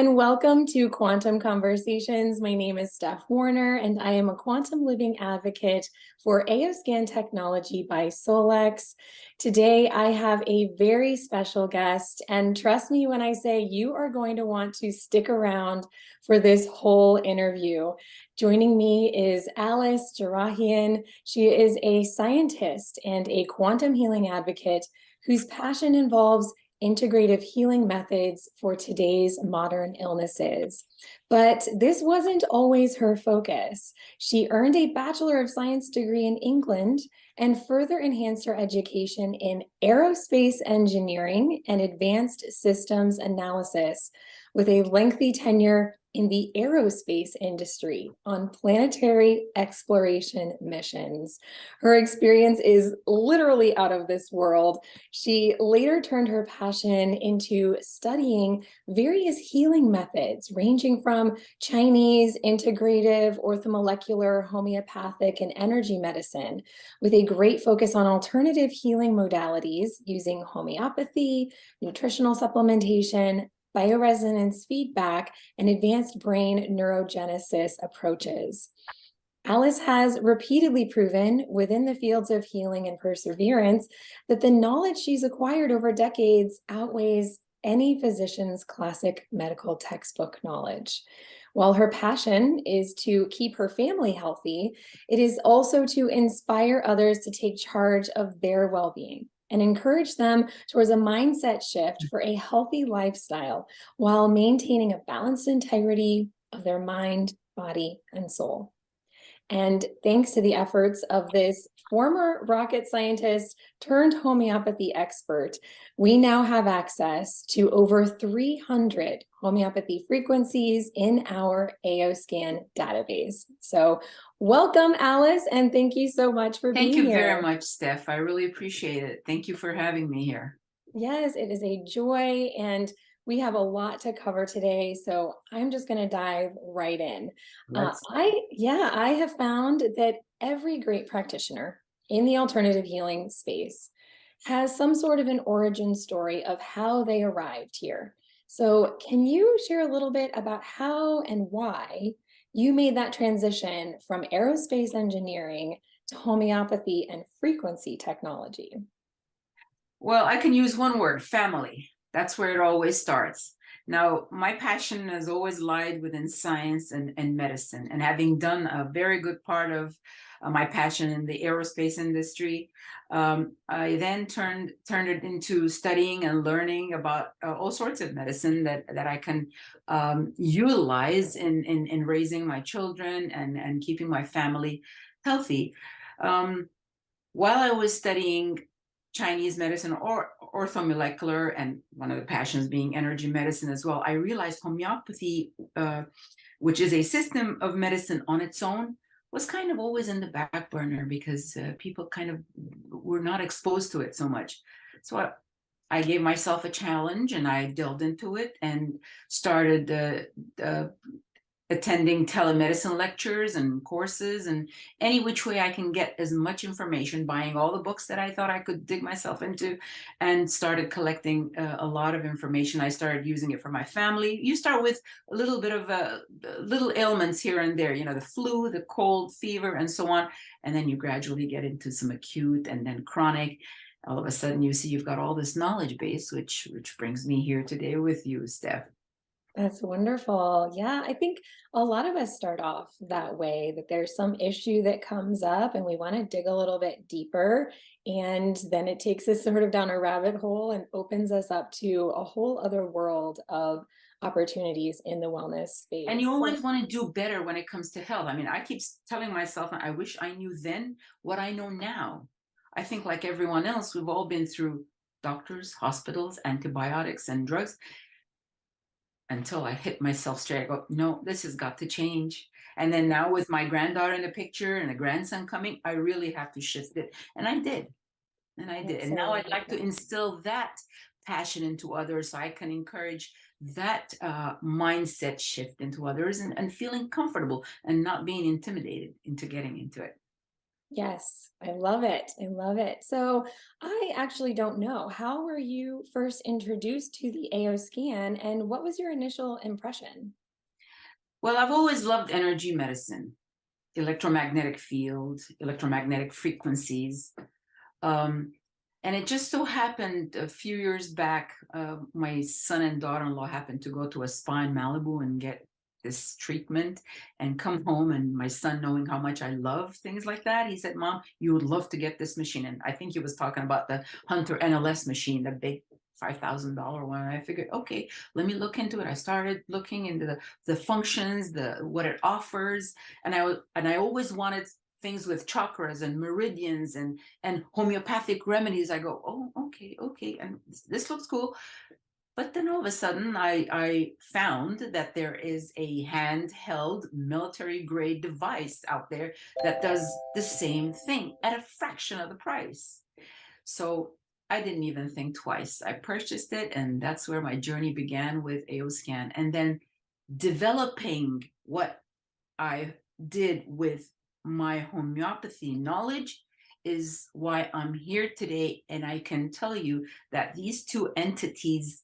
and welcome to Quantum Conversations. My name is Steph Warner, and I am a quantum living advocate for AOScan technology by Solex. Today, I have a very special guest, and trust me when I say you are going to want to stick around for this whole interview. Joining me is Alice Jerahian. She is a scientist and a quantum healing advocate whose passion involves integrative healing methods for today's modern illnesses. But this wasn't always her focus. She earned a Bachelor of Science degree in England and further enhanced her education in aerospace engineering and advanced systems analysis, with a lengthy tenure in the aerospace industry on planetary exploration missions. Her experience is literally out of this world. She later turned her passion into studying various healing methods, ranging from Chinese, integrative, orthomolecular, homeopathic, and energy medicine, with a great focus on alternative healing modalities using homeopathy, nutritional supplementation, bioresonance feedback, and advanced brain neurogenesis approaches. Alice has repeatedly proven within the fields of healing and perseverance that the knowledge she's acquired over decades outweighs any physician's classic medical textbook knowledge. While her passion is to keep her family healthy, it is also to inspire others to take charge of their well-being and encourage them towards a mindset shift for a healthy lifestyle while maintaining a balanced integrity of their mind, body, and soul. And thanks to the efforts of this former rocket scientist turned homeopathy expert, we now have access to over 300 homeopathy frequencies in our AOScan database. So welcome, Alice, and thank you so much for being here. Thank you very much, Steph. I really appreciate it. Thank you for having me here. Yes, it is a joy, and we have a lot to cover today, so I'm just going to dive right in. I have found that every great practitioner in the alternative healing space has some sort of an origin story of how they arrived here. So can you share a little bit about how and why you made that transition from aerospace engineering to homeopathy and frequency technology? Well, I can use one word, family. That's where it always starts. Now, my passion has always lied within science and medicine. And having done a very good part of my passion in the aerospace industry, I then turned it into studying and learning about all sorts of medicine that I can utilize in raising my children and keeping my family healthy. While I was studying Chinese medicine or orthomolecular, and one of the passions being energy medicine as well, I realized homeopathy, which is a system of medicine on its own, was kind of always in the back burner because people kind of were not exposed to it so much. So I gave myself a challenge and I delved into it and started attending telemedicine lectures and courses and any which way I can get as much information, buying all the books that I thought I could dig myself into, and started collecting a lot of information. I started using it for my family. You start with a little bit of little ailments here and there, you know, the flu, the cold, fever, and so on. And then you gradually get into some acute and then chronic. All of a sudden you see you've got all this knowledge base, which brings me here today with you, Steph. That's wonderful. Yeah, I think a lot of us start off that way, that there's some issue that comes up and we want to dig a little bit deeper. And then it takes us sort of down a rabbit hole and opens us up to a whole other world of opportunities in the wellness space. And you always want to do better when it comes to health. I mean, I keep telling myself, I wish I knew then what I know now. I think like everyone else, we've all been through doctors, hospitals, antibiotics, and drugs. Until I hit myself straight, I go, no, this has got to change. And then now with my granddaughter in the picture and a grandson coming, I really have to shift it. And I did. And now I'd like to instill that passion into others so I can encourage that mindset shift into others and feeling comfortable and not being intimidated into getting into it. Yes, I love it. I love it. So I actually don't know. How were you first introduced to the AO scan and what was your initial impression? Well, I've always loved energy medicine, electromagnetic field, electromagnetic frequencies. Um, and it just so happened a few years back, my son and daughter-in-law happened to go to a spa in Malibu and get this treatment and come home. And my son, knowing how much I love things like that, he said, Mom, you would love to get this machine. And I think he was talking about the Hunter NLS machine, the big $5,000 one. And I figured, okay, let me look into it. I started looking into the functions, the what it offers. And I always wanted things with chakras and meridians and homeopathic remedies. I go, oh, okay, and this looks cool. But then all of a sudden, I found that there is a handheld military grade device out there that does the same thing at a fraction of the price. So I didn't even think twice. I purchased it, and that's where my journey began with AOScan. And then developing what I did with my homeopathy knowledge is why I'm here today. And I can tell you that these two entities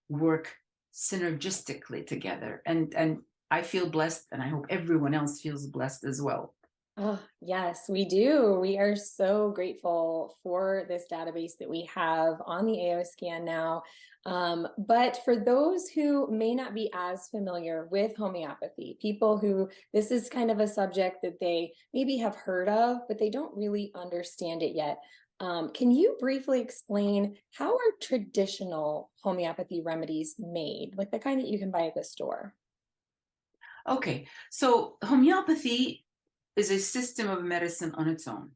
work synergistically together. And I feel blessed, and I hope everyone else feels blessed as well. Oh, yes, we do. We are so grateful for this database that we have on the AO scan now. But for those who may not be as familiar with homeopathy, people who this is kind of a subject that they maybe have heard of, but they don't really understand it yet. Can you briefly explain how are traditional homeopathy remedies made, like the kind that you can buy at the store? Okay, so homeopathy is a system of medicine on its own.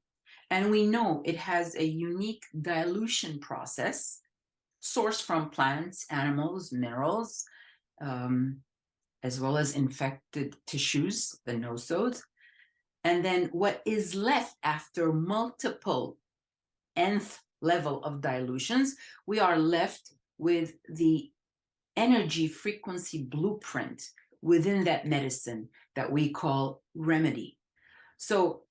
And we know it has a unique dilution process sourced from plants, animals, minerals, um, as well as infected tissues, the nosodes. And then what is left after multiple nth level of dilutions, we are left with the energy frequency blueprint within that medicine that we call remedy. So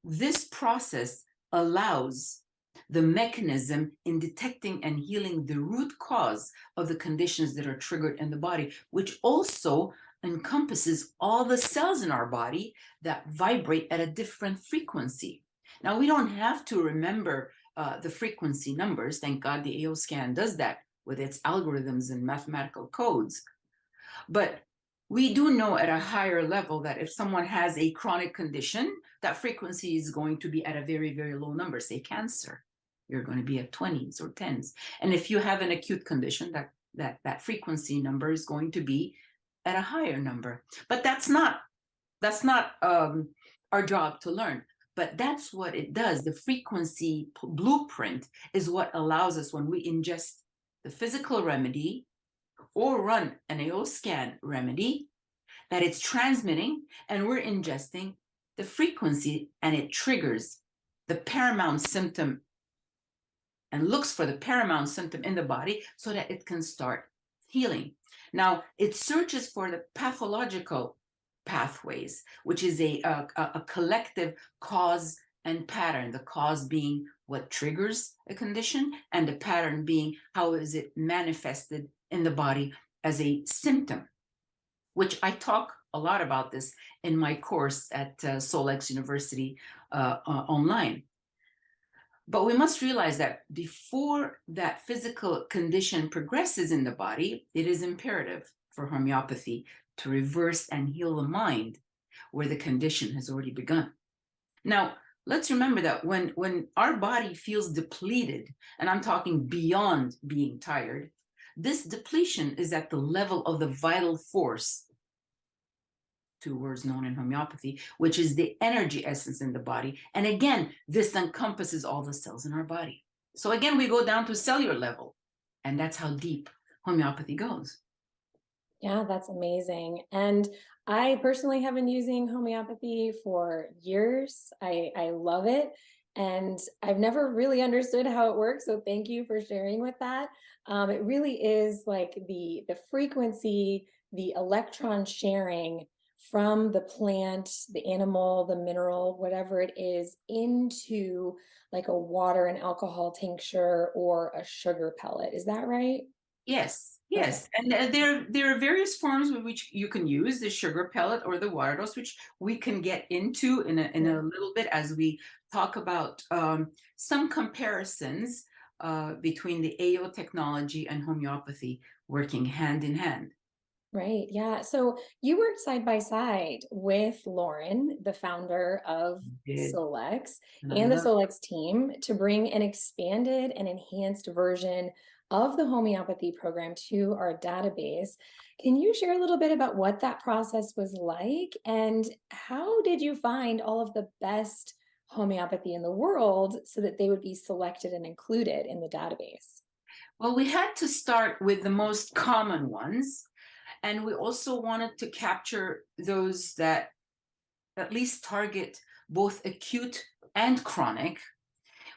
this process allows the mechanism in detecting and healing the root cause of the conditions that are triggered in the body, which also encompasses all the cells in our body that vibrate at a different frequency. Now, we don't have to remember the frequency numbers. Thank God the AO scan does that with its algorithms and mathematical codes. But we do know at a higher level that if someone has a chronic condition, that frequency is going to be at a very, very low number, say cancer. You're going to be at 20s or 10s. And if you have an acute condition, that frequency number is going to be at a higher number. But that's not our job to learn. But that's what it does. The frequency blueprint is what allows us, when we ingest the physical remedy or run an AO scan remedy, that it's transmitting and we're ingesting the frequency, and it triggers the paramount symptom and looks for the paramount symptom in the body so that it can start healing. Now, it searches for the pathological pathways, which is a collective cause and pattern, the cause being what triggers a condition, and the pattern being how is it manifested in the body as a symptom, which I talk a lot about this in my course at Solex University online. But we must realize that before that physical condition progresses in the body, it is imperative for homeopathy to reverse and heal the mind where the condition has already begun. Now, let's remember that when our body feels depleted, and I'm talking beyond being tired, this depletion is at the level of the vital force, two words known in homeopathy, which is the energy essence in the body. And again, this encompasses all the cells in our body. So again, we go down to cellular level, and that's how deep homeopathy goes. Yeah, that's amazing. And I personally have been using homeopathy for years. I love it. And I've never really understood how it works. So thank you for sharing with that. It really is like the frequency, the electron sharing from the plant, the animal, the mineral, whatever it is, into like a water and alcohol tincture or a sugar pellet. Is that right? Yes, Okay. yes. And there are various forms with which you can use the sugar pellet or the water dose, which we can get into in a little bit as we talk about some comparisons between the AO technology and homeopathy working hand in hand. Right. Yeah. So you worked side by side with Loran, the founder of Did. Solex, And I and the love. Solex team to bring an expanded and enhanced version of the homeopathy program to our database. Can you share a little bit about what that process was like and how did you find all of the best homeopathy in the world so that they would be selected and included in the database? Well, we had to start with the most common ones, and we also wanted to capture those that at least target both acute and chronic.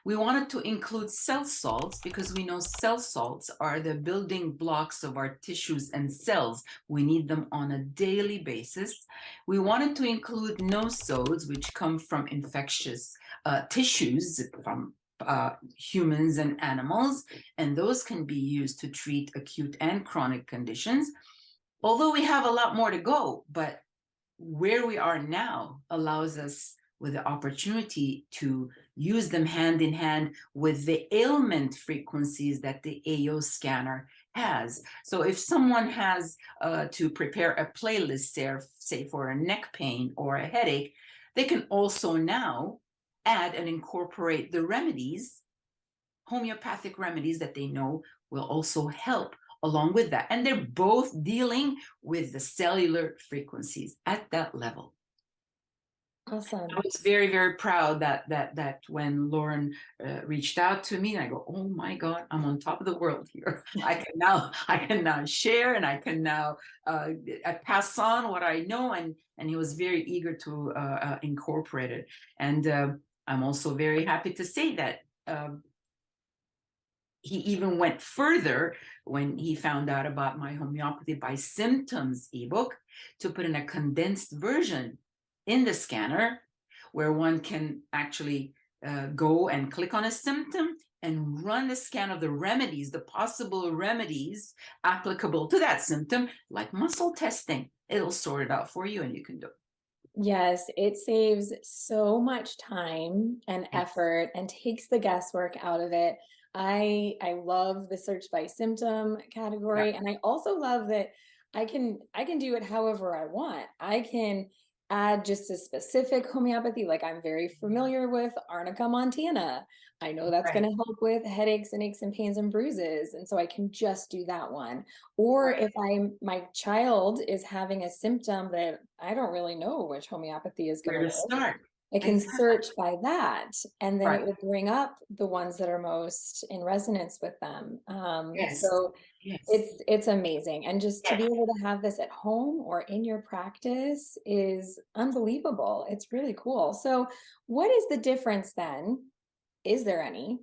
We wanted to include cell salts because we know cell salts are the building blocks of our tissues and cells. We need them on a daily basis. We wanted to include nosodes, which come from infectious tissues from humans and animals, and those can be used to treat acute and chronic conditions. Although we have a lot more to go, but where we are now allows us with the opportunity to use them hand in hand with the ailment frequencies that the AO scanner has. So if someone has to prepare a playlist, say for a neck pain or a headache, they can also now add and incorporate the remedies, homeopathic remedies that they know will also help along with that. And they're both dealing with the cellular frequencies at that level. Awesome. I was very, very proud that when Loran reached out to me, and I go, oh my God, I'm on top of the world here. I can now share, and I can now pass on what I know, and he was very eager to incorporate it. And I'm also very happy to say that he even went further when he found out about my homeopathy by symptoms ebook to put in a condensed version in the scanner where one can actually go and click on a symptom and run the scan of the remedies, the possible remedies applicable to that symptom, like muscle testing. It'll sort it out for you and you can do it. Yes, it saves so much time and effort and takes the guesswork out of it. I love the search by symptom category, Yeah. and I also love that I can do it however I want. I can add just a specific homeopathy, like I'm very familiar with Arnica montana. I know that's going Right. to help with headaches and aches and pains and bruises, and so I can just do that one. Or Right. if my child is having a symptom that I don't really know which homeopathy is going Where to to work, start? I can Exactly. search by that, and then it Right. will bring up the ones that are most in resonance with them. Yes. So Yes. it's amazing, and just to be Yes. able to have this at home or in your practice is unbelievable. It's really cool. So, what is the difference then? Is there any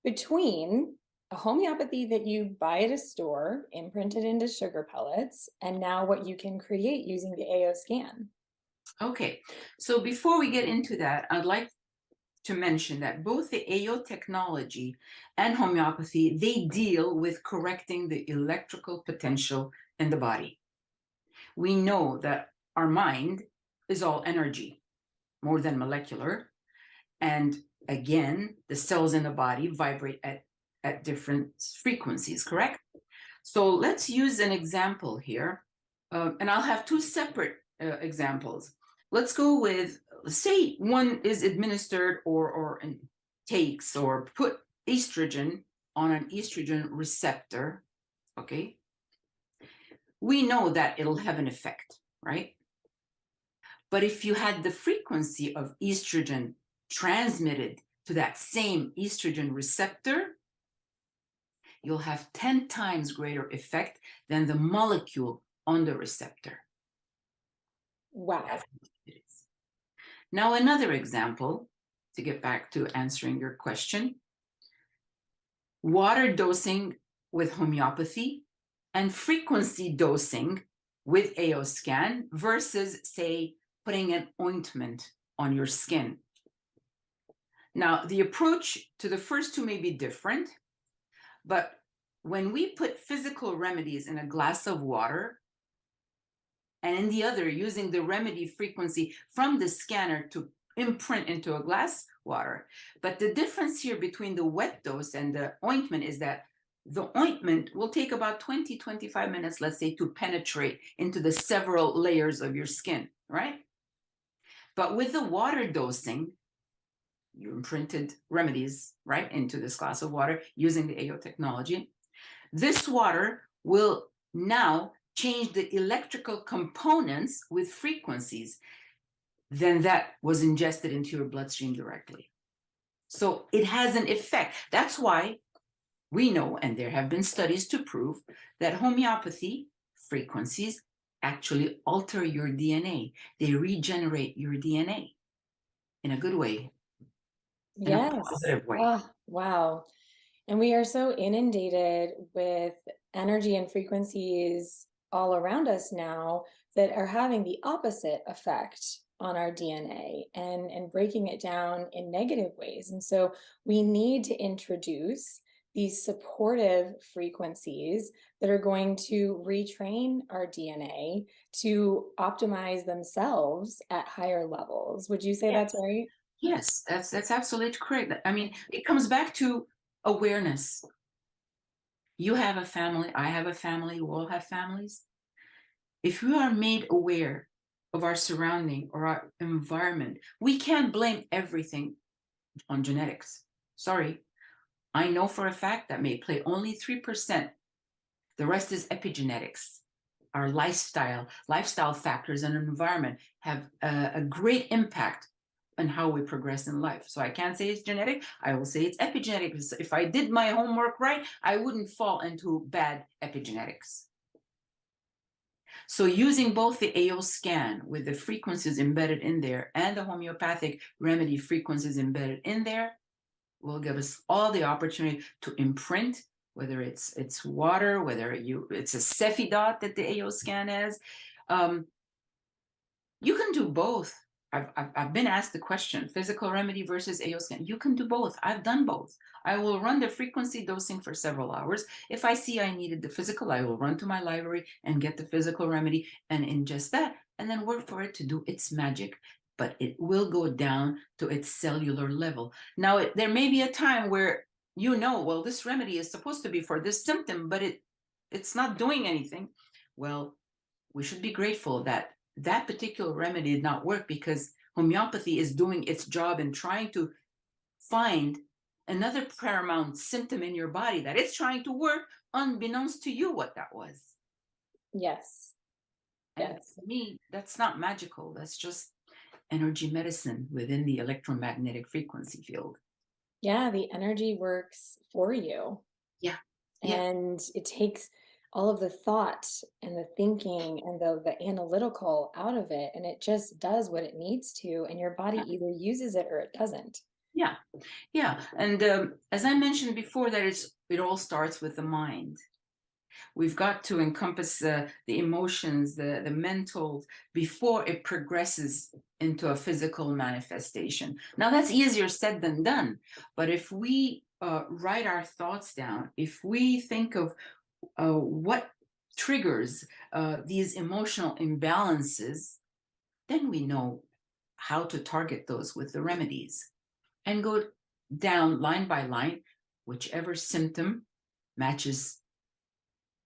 between a homeopathy that you buy at a store, imprinted into sugar pellets, and now what you can create using the AO scan? Okay, so before we get into that, I'd like to mention that both the AO technology and homeopathy, they deal with correcting the electrical potential in the body. We know that our mind is all energy, more than molecular. And again, the cells in the body vibrate at different frequencies, correct? So let's use an example here. And I'll have two separate examples. Let's go with, say one is administered or takes or put estrogen on an estrogen receptor, okay? We know that it'll have an effect, right? But if you had the frequency of estrogen transmitted to that same estrogen receptor, you'll have 10 times greater effect than the molecule on the receptor. Wow. It is. Now, another example, to get back to answering your question, water dosing with homeopathy and frequency dosing with AO scan versus, say, putting an ointment on your skin. Now, the approach to the first two may be different, but when we put physical remedies in a glass of water, and in the other, using the remedy frequency from the scanner to imprint into a glass water. But the difference here between the wet dose and the ointment is that the ointment will take about 20-25 minutes, let's say, to penetrate into the several layers of your skin, right? But with the water dosing, you imprinted remedies, right, into this glass of water using the AO technology. This water will now change the electrical components with frequencies then that was ingested into your bloodstream directly. So it has an effect. That's why we know, and there have been studies to prove, that homeopathy frequencies actually alter your DNA. They regenerate your DNA in a good way, in a Yes. positive way. Oh, wow. And we are so inundated with energy and frequencies all around us now that are having the opposite effect on our DNA and breaking it down in negative ways. And so we need to introduce these supportive frequencies that are going to retrain our DNA to optimize themselves at higher levels. Would you say that's right? Yes, that's absolutely correct. I mean, it comes back to awareness. You have a family, I have a family, we all have families. If we are made aware of our surrounding or our environment, we can't blame everything on genetics. Sorry. I know for a fact that may play only 3%. The rest is epigenetics. Our lifestyle factors and environment have a great impact on how we progress in life. So I can't say it's genetic. I will say it's epigenetics. If I did my homework right, I wouldn't fall into bad epigenetics. So using both the AO scan with the frequencies embedded in there and the homeopathic remedy frequencies embedded in there will give us all the opportunity to imprint, whether it's water, whether it's a Cepheid dot that the AO scan has. You can do both. I've been asked the question, physical remedy versus AO scan. You can do both. I've done both. I will run the frequency dosing for several hours. If I see I needed the physical, I will run to my library and get the physical remedy and ingest that, and then work for it to do its magic. But it will go down to its cellular level. Now, there may be a time where well, this remedy is supposed to be for this symptom, but it's not doing anything. Well, we should be grateful that that particular remedy did not work, because homeopathy is doing its job in trying to find another paramount symptom in your body that it's trying to work unbeknownst to you what that was. Yes. And for me, that's not magical. That's just energy medicine within the electromagnetic frequency field. Yeah, the energy works for you. Yeah. And it takes all of the thought and the thinking and the analytical out of it, and it just does what it needs to, and your body either uses it or it doesn't. Yeah. And as I mentioned before, that it all starts with the mind. We've got to encompass the emotions, the mental, before it progresses into a physical manifestation. Now, that's easier said than done. But if we write our thoughts down, if we think of what triggers these emotional imbalances, then we know how to target those with the remedies and go down line by line, whichever symptom matches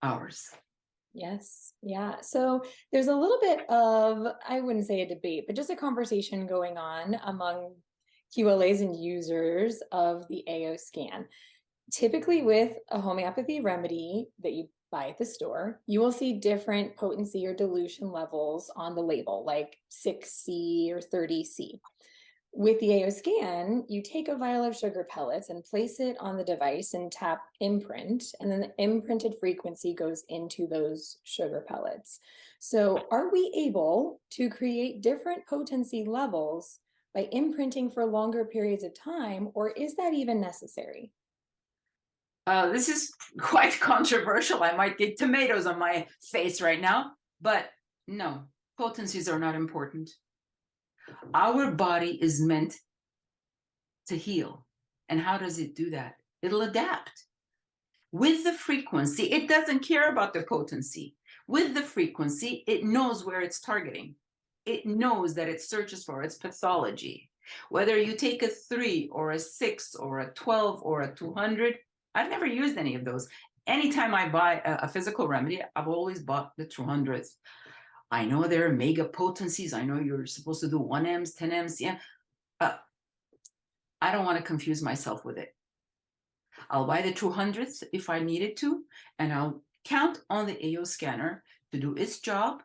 ours. Yes. Yeah. So there's a little bit of, I wouldn't say a debate, but just a conversation going on among QLAs and users of the AO scan. Typically with a homeopathy remedy that you buy at the store, you will see different potency or dilution levels on the label, like 6C or 30C. With the AO scan, you take a vial of sugar pellets and place it on the device and tap imprint, and then the imprinted frequency goes into those sugar pellets. So are we able to create different potency levels by imprinting for longer periods of time, or is that even necessary? This is quite controversial. I might get tomatoes on my face right now, But no, potencies are not important. Our body is meant to heal. And how does it do that? It'll adapt. With the frequency, it doesn't care about the potency. With the frequency, it knows where it's targeting. It knows that it searches for its pathology. Whether you take a 3 or a 6 or a 12 or a 200, I've never used any of those. Anytime I buy a physical remedy, I've always bought the 200s. I know there are mega potencies. I know you're supposed to do 1Ms, 10Ms. Yeah. I don't want to confuse myself with it. I'll buy the 200s if I needed to, and I'll count on the AO scanner to do its job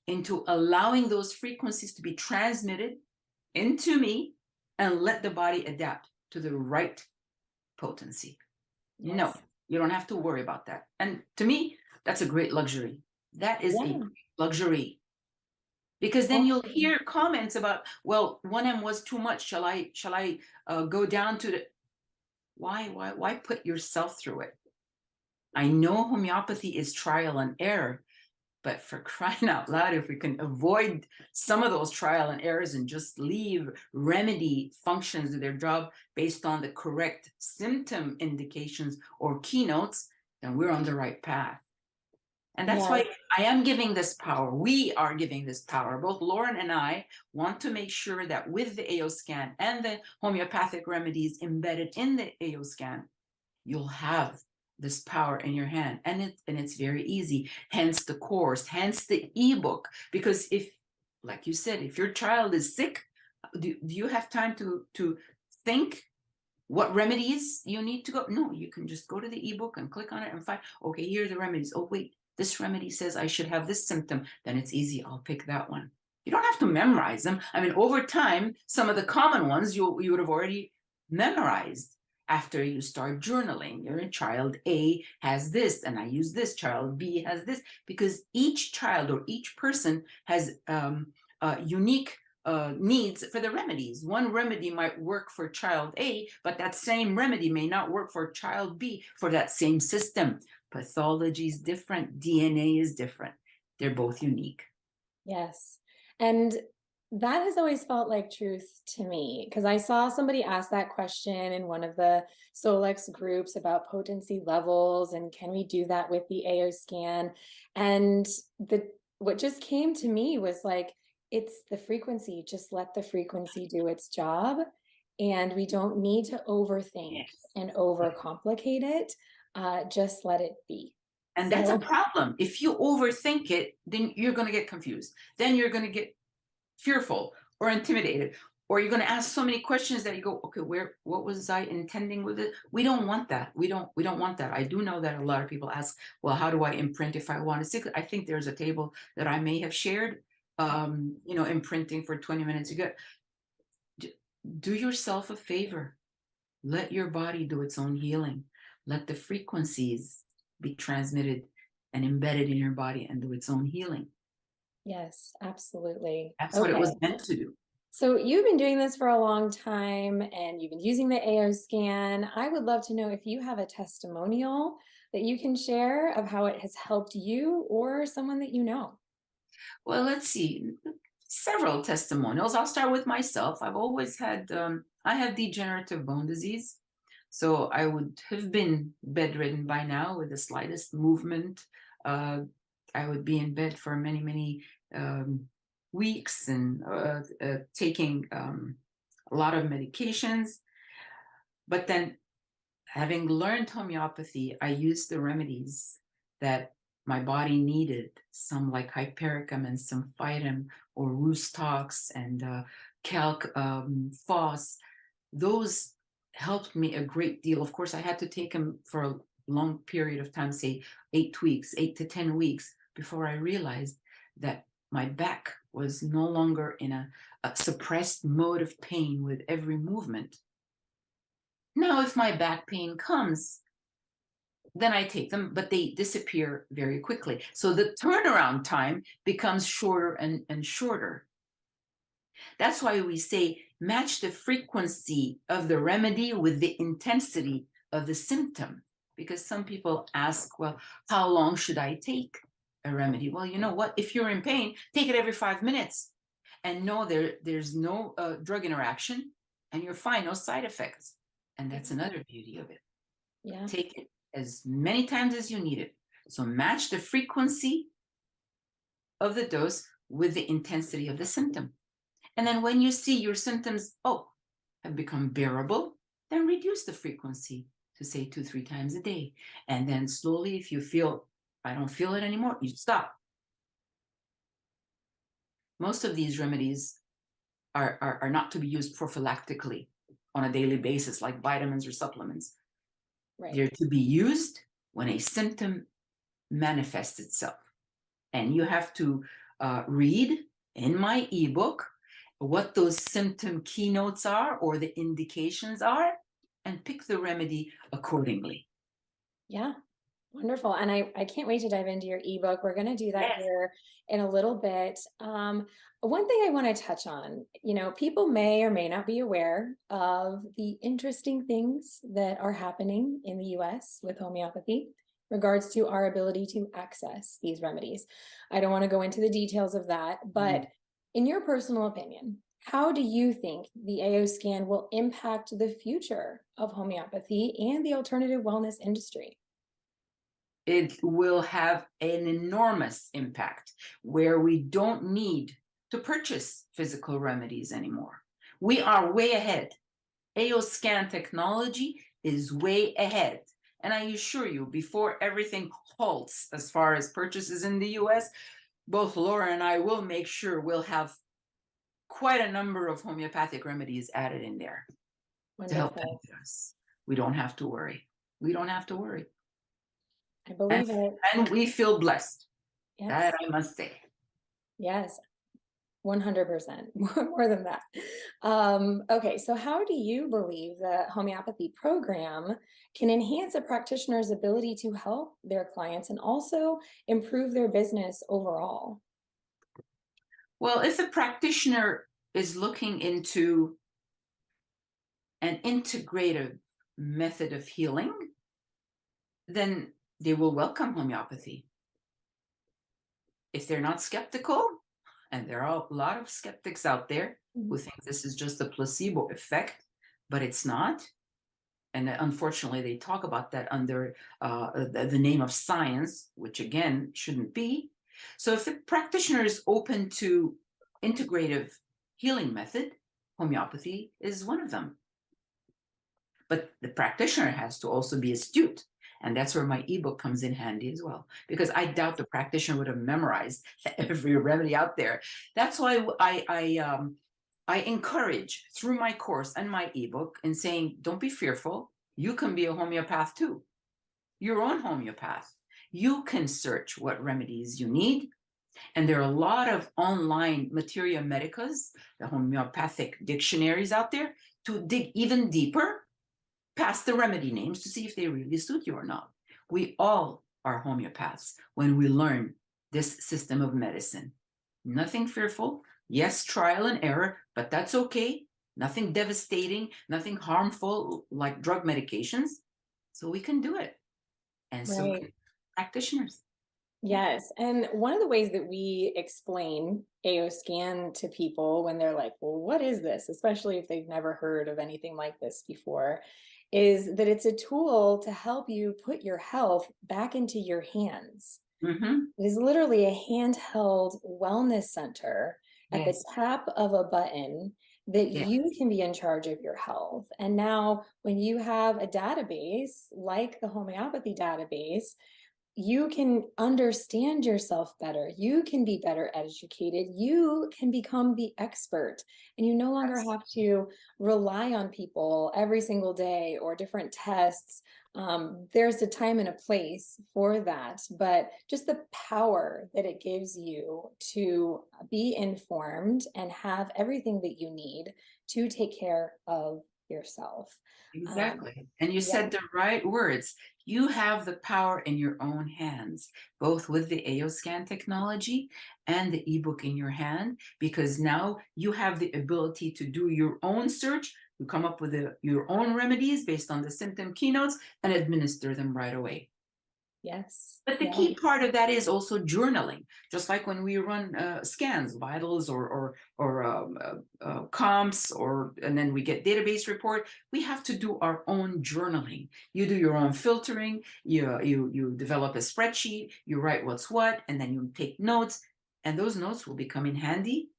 into allowing those frequencies to be transmitted into me and let the body adapt to the right potency. Yes. No, you don't have to worry about that. And to me, that's a great luxury. That is a great luxury. Because then you'll hear comments about, well, 1M was too much. Shall I go down to the... Why put yourself through it? I know homeopathy is trial and error, but for crying out loud, if we can avoid some of those trial and errors and just leave remedy functions to their job based on the correct symptom indications or keynotes, then we're on the right path. And that's why I am giving this power. We are giving this power. Both Loran and I want to make sure that with the AO scan and the homeopathic remedies embedded in the AO scan, you'll have this power in your hand. And it's very easy. Hence the course, hence the ebook. Because if, like you said, if your child is sick, do you have time to think what remedies you need to go? No, you can just go to the ebook and click on it and find, okay, here are the remedies. Oh, wait. This remedy says I should have this symptom, then it's easy. I'll pick that one. You don't have to memorize them. I mean, over time, some of the common ones you would have already memorized after you start journaling. Your child A has this, and I use this. Child B has this, because each child or each person has unique needs for the remedies. One remedy might work for child A, but that same remedy may not work for child B for that same system. Pathology is different. DNA is different. They're both unique. Yes. And that has always felt like truth to me, because I saw somebody ask that question in one of the Solex groups about potency levels and can we do that with the AO scan? And what just came to me was like, it's the frequency. Just let the frequency do its job. And we don't need to overthink and overcomplicate it. Just let it be. And that's a problem. If you overthink it, then you're going to get confused. Then you're going to get fearful or intimidated, or you're going to ask so many questions that you go, okay, what was I intending with it? We don't want that. We don't want that. I do know that a lot of people ask, well, how do I imprint if I want to stick? I think there's a table that I may have shared, imprinting for 20 minutes. You get, do yourself a favor. Let your body do its own healing. Let the frequencies be transmitted and embedded in your body and do its own healing. Yes, absolutely. That's what it was meant to do. So you've been doing this for a long time and you've been using the AO scan. I would love to know if you have a testimonial that you can share of how it has helped you or someone that you know. Well, let's see. Several testimonials. I'll start with myself. I've always had, I have degenerative bone disease. So I would have been bedridden by now with the slightest movement. I would be in bed for many, many weeks and taking a lot of medications. But then having learned homeopathy, I used the remedies that my body needed, some like hypericum and some phytum or roostox and calc phos. Those helped me a great deal. Of course, I had to take them for a long period of time, say 8 weeks, 8 to 10 weeks, before I realized that my back was no longer in a suppressed mode of pain with every movement. Now, if my back pain comes, then I take them, but they disappear very quickly. So the turnaround time becomes shorter and shorter. That's why we say match the frequency of the remedy with the intensity of the symptom. Because some people ask, well, how long should I take a remedy. Well, you know what? If you're in pain, take it every 5 minutes and know there's no drug interaction and you're fine, no side effects. And that's another beauty of it. Yeah. Take it as many times as you need it. So match the frequency of the dose with the intensity of the symptom. And then when you see your symptoms, have become bearable, then reduce the frequency to say 2-3 times a day. And then slowly, if you feel, I don't feel it anymore, you stop. Most of these remedies are not to be used prophylactically on a daily basis, like vitamins or supplements. Right. They're to be used when a symptom manifests itself. And you have to read in my ebook what those symptom keynotes are or the indications are and pick the remedy accordingly. Yeah. Wonderful. And I can't wait to dive into your ebook. We're going to do that here in a little bit. One thing I want to touch on, people may or may not be aware of the interesting things that are happening in the US with homeopathy regards to our ability to access these remedies. I don't want to go into the details of that, but in your personal opinion, how do you think the AO scan will impact the future of homeopathy and the alternative wellness industry? It will have an enormous impact where we don't need to purchase physical remedies anymore. We are way ahead. AO scan technology is way ahead. And I assure you, before everything halts as far as purchases in the US, both Laura and I will make sure we'll have quite a number of homeopathic remedies added in there. Wonderful. To help benefit us. We don't have to worry. We don't have to worry. I believe it. And we feel blessed. Yes. That I must say. Yes, 100%, more than that. Okay, so how do you believe the homeopathy program can enhance a practitioner's ability to help their clients and also improve their business overall? Well, if a practitioner is looking into an integrative method of healing, then they will welcome homeopathy. If they're not skeptical, and there are a lot of skeptics out there who think this is just a placebo effect, but it's not. And unfortunately, they talk about that under the name of science, which again, shouldn't be. So if the practitioner is open to integrative healing method, homeopathy is one of them. But the practitioner has to also be astute. And that's where my ebook comes in handy as well, because I doubt the practitioner would have memorized every remedy out there. That's why I encourage through my course and my ebook in saying, don't be fearful. You can be a homeopath too, your own homeopath. You can search what remedies you need. And there are a lot of online materia medicas, the homeopathic dictionaries out there, to dig even deeper past the remedy names to see if they really suit you or not. We all are homeopaths when we learn this system of medicine. Nothing fearful. Yes, trial and error, but that's okay. Nothing devastating, nothing harmful like drug medications. So we can do it. And so can practitioners. Yes. And one of the ways that we explain AO scan to people when they're like, well, what is this? Especially if they've never heard of anything like this before, is that it's a tool to help you put your health back into your hands. It is literally a handheld wellness center at the tap of a button that you can be in charge of your health. And now when you have a database like the homeopathy database, you can understand yourself better. You can be better educated. You can become the expert, and you no longer have to rely on people every single day or different tests. There's a time and a place for that, but just the power that it gives you to be informed and have everything that you need to take care of yourself. Exactly. And you said the right words. You have the power in your own hands, both with the AO scan technology and the ebook in your hand, because now you have the ability to do your own search, you come up with your own remedies based on the symptom keynotes and administer them right away. Yes. But the Yeah. key part of that is also journaling, just like when we run scans, vitals or comps, and then we get database report. We have to do our own journaling. You do your own filtering. You develop a spreadsheet. You write what's what, and then you take notes. And those notes will become in handy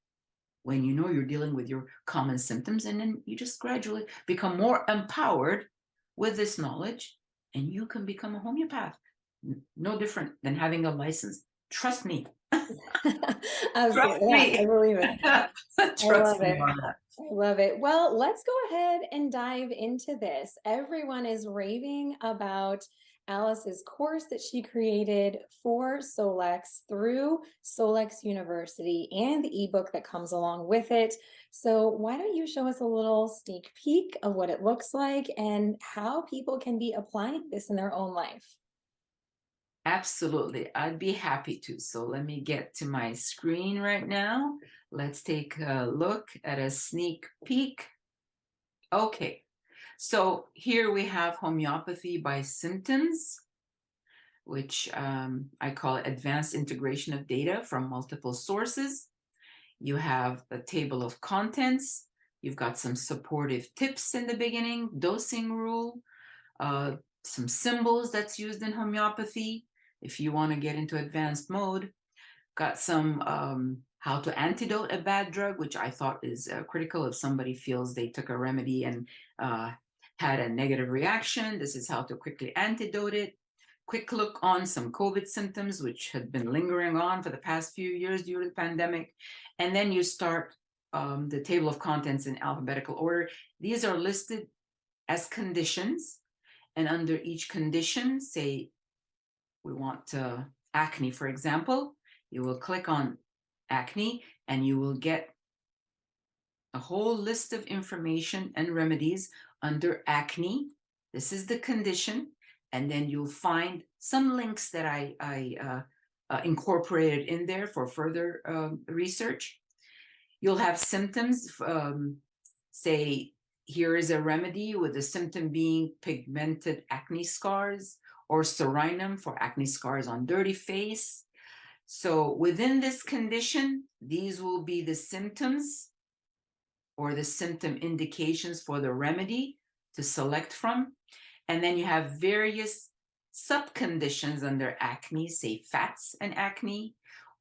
when you know you're dealing with your common symptoms, and then you just gradually become more empowered with this knowledge, and you can become a homeopath. No different than having a license. Trust me. Trust Absolutely. Yeah, I me. believe it. I Trust love me it. on that. I love it. Well, let's go ahead and dive into this. Everyone is raving about Alice's course that she created for Solex through Solex University and the ebook that comes along with it. So why don't you show us a little sneak peek of what it looks like and how people can be applying this in their own life? Absolutely. I'd be happy to. So let me get to my screen right now. Let's take a look at a sneak peek. Okay. So here we have homeopathy by symptoms, which I call it advanced integration of data from multiple sources. You have a table of contents. You've got some supportive tips in the beginning, dosing rule, some symbols that's used in homeopathy. If you want to get into advanced mode, got some how to antidote a bad drug, which I thought is critical. If somebody feels they took a remedy and had a negative reaction, this is how to quickly antidote it. Quick look on some COVID symptoms, which had been lingering on for the past few years due to the pandemic. And then you start the table of contents in alphabetical order. These are listed as conditions. And under each condition, say we want acne, for example, you will click on acne and you will get a whole list of information and remedies under acne. This is the condition. And then you'll find some links that I incorporated in there for further research. You'll have symptoms, say, here is a remedy with the symptom being pigmented acne scars, or serinum for acne scars on dirty face. So within this condition, these will be the symptoms or the symptom indications for the remedy to select from. And then you have various subconditions under acne, say fats and acne,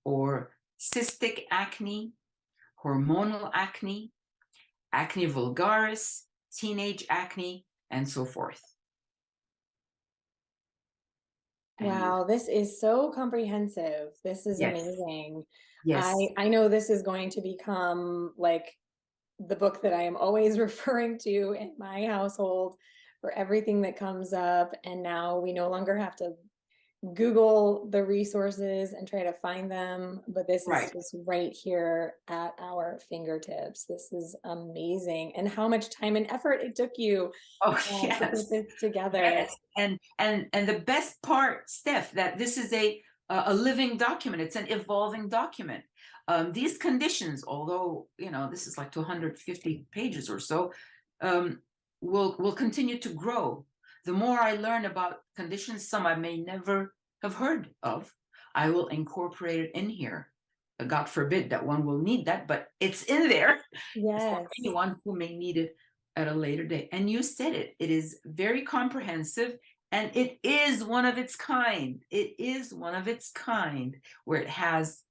or cystic acne, hormonal acne, acne vulgaris, teenage acne, and so forth. Wow, this is so comprehensive. This is Yes, amazing. yes, I know this is going to become like the book that I am always referring to in my household for everything that comes up. And now we no longer have to Google the resources and try to find them, but this is right. just right here at our fingertips. This is amazing. And how much time and effort it took you Oh, to put yes, this together. yes. And the best part, Steph, that this is a living document. It's an evolving document. These conditions, although this is like 250 pages or so, will continue to grow. The more I learn about conditions, some I may never have heard of, I will incorporate it in here. God forbid that one will need that, but it's in there for Yes. anyone who may need it at a later date. And you said it is very comprehensive, and it is one of its kind. It is one of its kind, where it has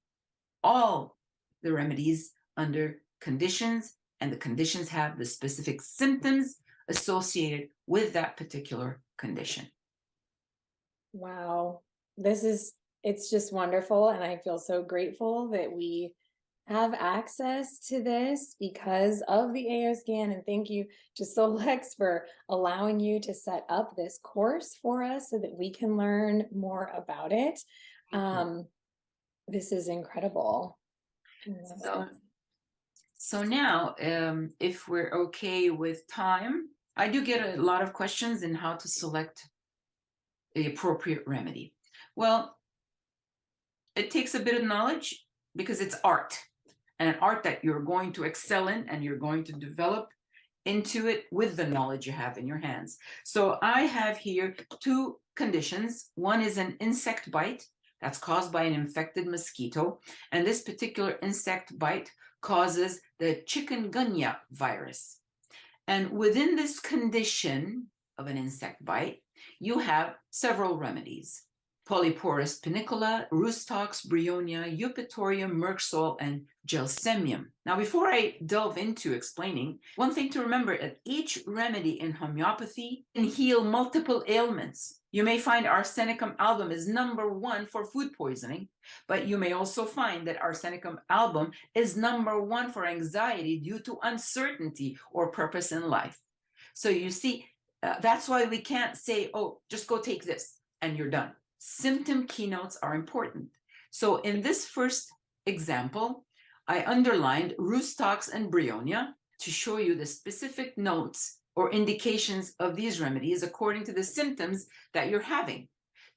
all the remedies under conditions, and the conditions have the specific symptoms associated with that particular condition. Wow. It's just wonderful. And I feel so grateful that we have access to this because of the AOScan. And thank you to Solex for allowing you to set up this course for us so that we can learn more about it. This is incredible. So now, if we're okay with time, I do get a lot of questions in how to select the appropriate remedy. Well, it takes a bit of knowledge because it's art, and an art that you're going to excel in and you're going to develop into it with the knowledge you have in your hands. So I have here two conditions. One is an insect bite that's caused by an infected mosquito. And this particular insect bite causes the chikungunya virus. And within this condition of an insect bite, you have several remedies: Polyporus panicola, Rustox, Bryonia, Eupatorium, Merxol, and Gelsemium. Now, before I delve into explaining, one thing to remember is each remedy in homeopathy can heal multiple ailments. You may find Arsenicum album is #1 for food poisoning, but you may also find that Arsenicum album is #1 for anxiety due to uncertainty or purpose in life. So you see, that's why we can't say, oh, just go take this and you're done. Symptom keynotes are important. So in this first example, I underlined Rustox and Bryonia to show you the specific notes or indications of these remedies according to the symptoms that you're having.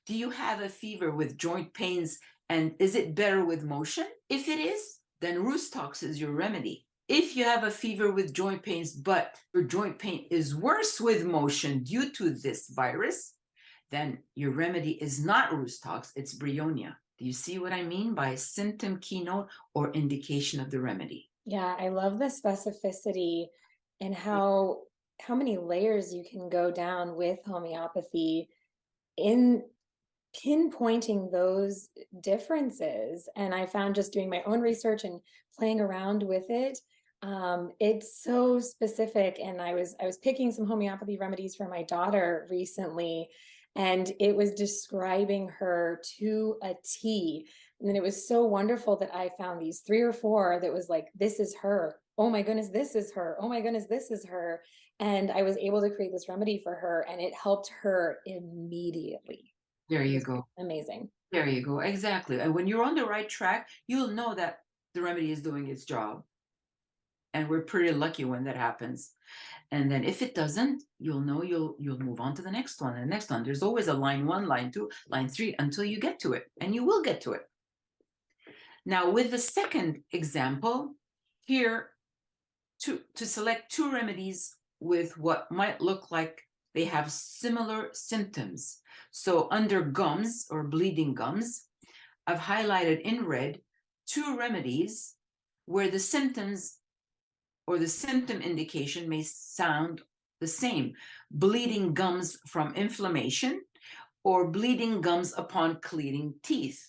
Do you have a fever with joint pains, and is it better with motion? If it is, then Rustox is your remedy. If you have a fever with joint pains, but your joint pain is worse with motion due to this virus, then your remedy is not Rustox, it's Bryonia. Do you see what I mean by symptom keynote or indication of the remedy? Yeah, I love the specificity and how many layers you can go down with homeopathy in pinpointing those differences. And I found, just doing my own research and playing around with it, it's so specific. And I was picking some homeopathy remedies for my daughter recently, and it was describing her to a T. And then it was so wonderful that I found these 3 or 4 that was like, this is her. Oh my goodness, this is her. Oh my goodness, this is her. And I was able to create this remedy for her, and it helped her immediately. There you go. Amazing. There you go. Exactly. And when you're on the right track, you'll know that the remedy is doing its job. And we're pretty lucky when that happens. And then if it doesn't, you'll know you'll move on to the next one and the next one. There's always a line 1, line 2, line 3 until you get to it, and you will get to it. Now, with the second example here, to select 2 remedies with what might look like they have similar symptoms. So under gums or bleeding gums, I've highlighted in red 2 remedies where the symptoms or the symptom indication may sound the same: bleeding gums from inflammation or bleeding gums upon cleaning teeth.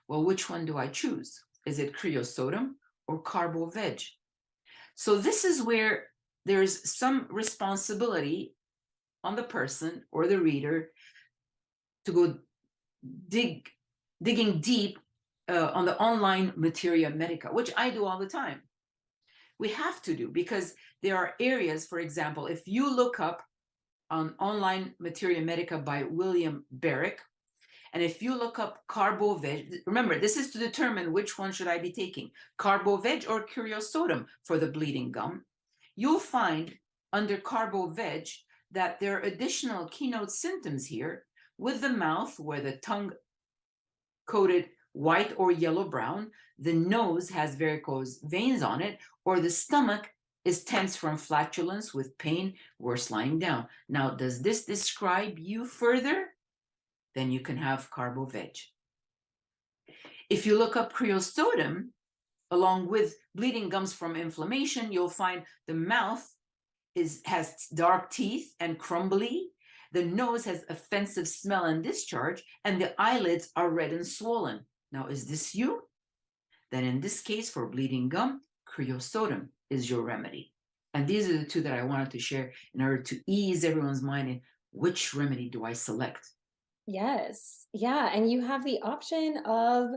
Well, which one do I choose? Is it creosotum or carbo-veg? So this is where there's some responsibility on the person or the reader to go digging deep on the online materia medica, which I do all the time. We have to do, because there are areas, for example, if you look up on online materia medica by William Barrick, and if you look up carbo-veg, remember, this is to determine which one should I be taking, carbo-veg or creosotum for the bleeding gum. You'll find under carbo-veg that there are additional keynote symptoms here, with the mouth where the tongue coated white or yellow brown, the nose has varicose veins on it, or the stomach is tense from flatulence with pain, worse lying down. Now, does this describe you further? Then you can have carbo-veg. If you look up creosotum, along with bleeding gums from inflammation, you'll find the mouth has dark teeth and crumbly, the nose has offensive smell and discharge, and the eyelids are red and swollen. Now, is this you? Then in this case, for bleeding gum, creosotum is your remedy. And these are the 2 that I wanted to share in order to ease everyone's mind in which remedy do I select. Yes. Yeah. And you have the option of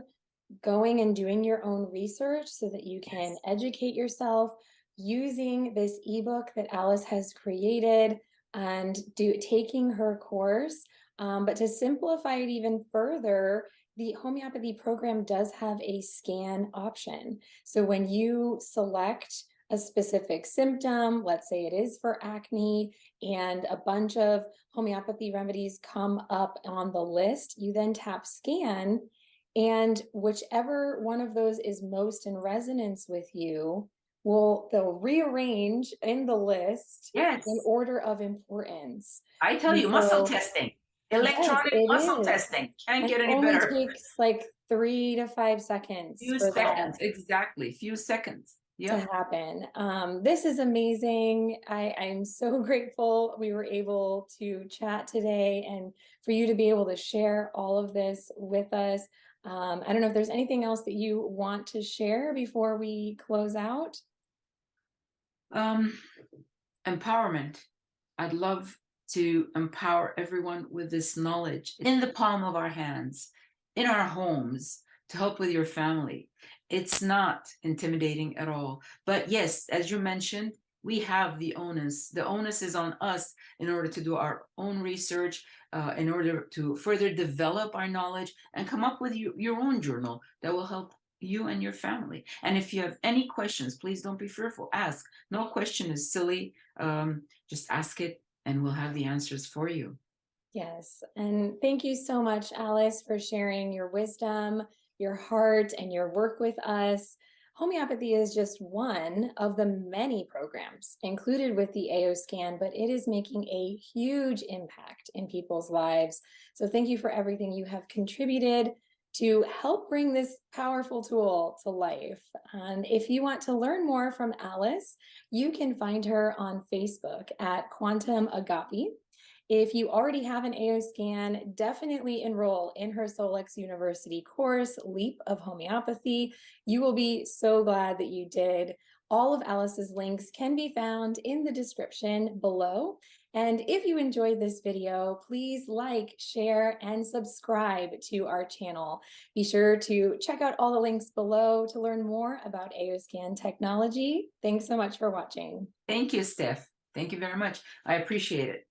going and doing your own research so that you can educate yourself using this ebook that Alice has created and taking her course. But to simplify it even further, the homeopathy program does have a scan option. So when you select a specific symptom, let's say it is for acne, and a bunch of homeopathy remedies come up on the list, you then tap scan, and whichever one of those is most in resonance with you, they'll rearrange in the list Yes. in order of importance. I tell And you, muscle so, testing. Yes, Electronic it muscle is. testing can't And it get any only better. takes like 3 to 5 seconds Few for that seconds, exactly. Few seconds. to Yep. happen. This is amazing. I'm so grateful we were able to chat today and for you to be able to share all of this with us. I don't know if there's anything else that you want to share before we close out. Um, Empowerment. I'd love to empower everyone with this knowledge in the palm of our hands, in our homes, to help with your family. It's not intimidating at all. But yes, as you mentioned, we have the onus. The onus is on us in order to do our own research, in order to further develop our knowledge and come up with your own journal that will help you and your family. And if you have any questions, please don't be fearful. Ask. No question is silly. Just ask it and we'll have the answers for you. Yes. And thank you so much, Alice, for sharing your wisdom, your heart, and your work with us. Homeopathy is just one of the many programs included with the AO scan, but it is making a huge impact in people's lives. So thank you for everything you have contributed to help bring this powerful tool to life. And if you want to learn more from Alice, you can find her on Facebook at Quantum Agape. If you already have an AO scan, definitely enroll in her Solex University course, Leap of Homeopathy. You will be so glad that you did. All of Alice's links can be found in the description below. And if you enjoyed this video, please like, share, and subscribe to our channel. Be sure to check out all the links below to learn more about AO scan technology. Thanks so much for watching. Thank you, Steph. Thank you very much. I appreciate it.